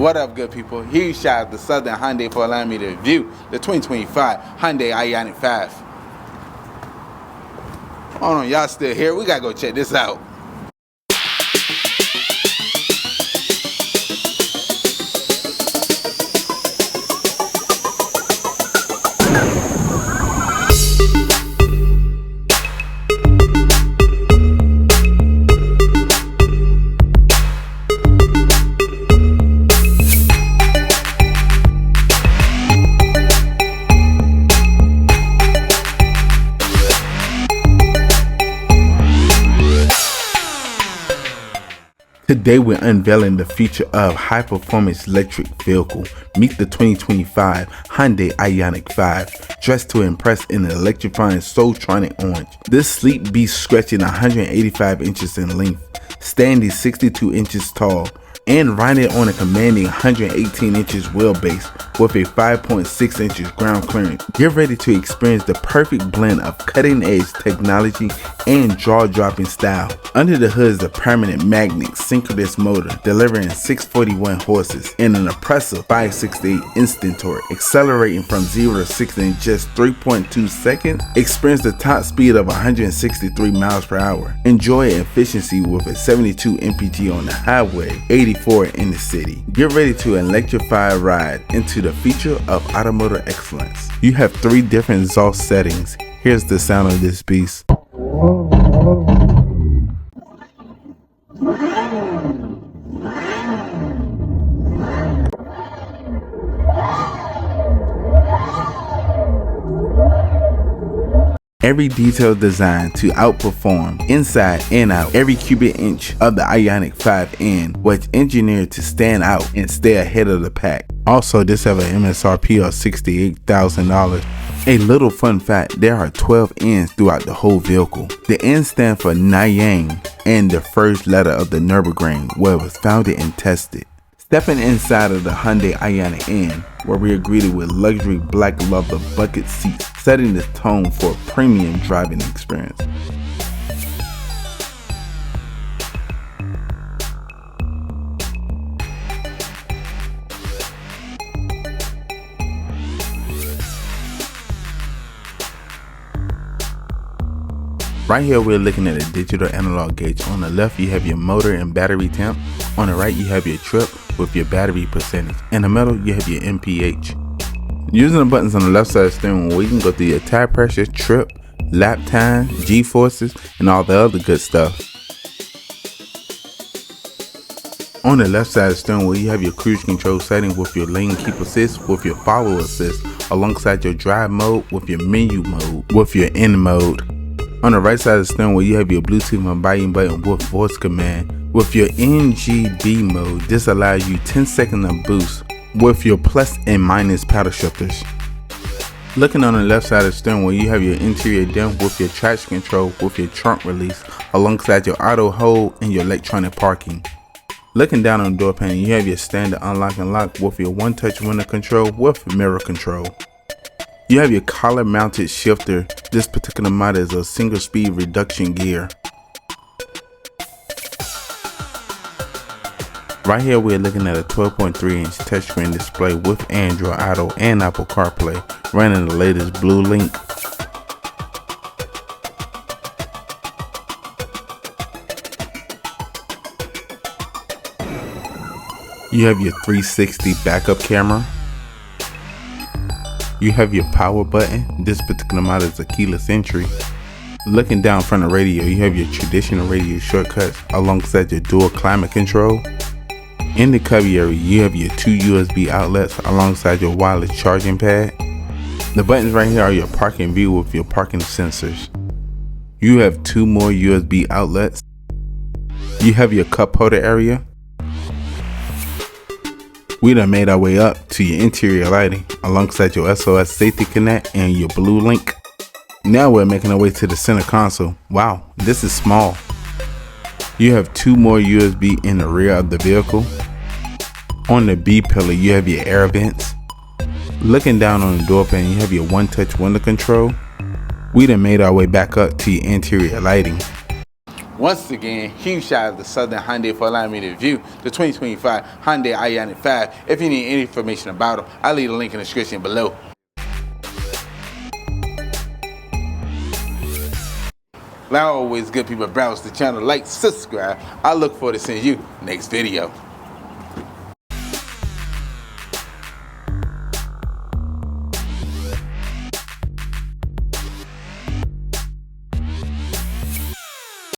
What up, good people? Huge shout out to Southern Hyundai for allowing me to review the 2025 Hyundai Ioniq5. Hold on, y'all still here? We gotta go check this out. Today we're unveiling the future of high-performance electric vehicle. Meet the 2025 Hyundai Ioniq5, dressed to impress in an electrifying Soultronic orange. This sleek beast stretching 185 inches in length, standing 62 inches tall, and riding on a commanding 118 inches wheelbase with a 5.6 inches ground clearance. Get ready to experience the perfect blend of cutting-edge technology and jaw-dropping style. Under the hood is a permanent magnet synchronous motor delivering 641 horses and an impressive 568 instant torque, accelerating from 0 to 60 in just 3.2 seconds. Experience the top speed of 163 miles per hour. Enjoy efficiency with a 72 mpg on the highway, 84 in the city. Get ready to electrify a ride into the future of automotive excellence. You have 3 different exhaust settings. Here's the sound of this beast. Every detail designed to outperform inside and out. Every cubic inch of the Ioniq5 N was engineered to stand out and stay ahead of the pack. Also, this has an MSRP of $68,000. A little fun fact, there are 12 N's throughout the whole vehicle. The N stand for Nanyang and the first letter of the Nürburgring, where it was founded and tested. Stepping inside of the Hyundai Ioniq N, where we are greeted with luxury black leather bucket seats, setting the tone for a premium driving experience. Right here we're looking at a digital analog gauge. On the left you have your motor and battery temp. On the right you have your trip with your battery percentage. In the middle you have your MPH. Using the buttons on the left side of the steering wheel, you can go through your tire pressure, trip, lap time, G-forces, and all the other good stuff. On the left side of the steering wheel you have your cruise control setting with your lane keep assist, with your follow assist, alongside your drive mode, with your menu mode, with your in mode. On the right side of the steering wheel, you have your Bluetooth and volume button with voice command. With your NGB mode, this allows you 10 seconds of boost with your plus and minus paddle shifters. Looking on the left side of the steering wheel, you have your interior dim with your traction control with your trunk release, alongside your auto hold and your electronic parking. Looking down on the door panel, you have your standard unlock and lock with your one-touch window control with mirror control. You have your collar mounted shifter. This particular model is a single speed reduction gear. Right here we're looking at a 12.3 inch touchscreen display with Android Auto and Apple CarPlay, running the latest Blue Link. You have your 360 backup camera. You have your power button. This particular model is a keyless entry. Looking down from the radio, you have your traditional radio shortcuts alongside your dual climate control. In the cubby area, you have your 2 USB outlets alongside your wireless charging pad. The buttons right here are your parking view with your parking sensors. You have 2 more USB outlets. You have your cup holder area. We done made our way up to your interior lighting alongside your SOS Safety Connect and your Blue Link. Now we're making our way to the center console. Wow, this is small. You have 2 more USB in the rear of the vehicle. On the B pillar you have your air vents. Looking down on the door panel, you have your one-touch window control. We done made our way back up to your interior lighting. Once again, huge shout out to Southern Hyundai for allowing me to review the 2025 Hyundai Ioniq 5. If you need any information about them, I'll leave a link in the description below. Like always, good people, browse the channel, like, subscribe. I look forward to seeing you next video.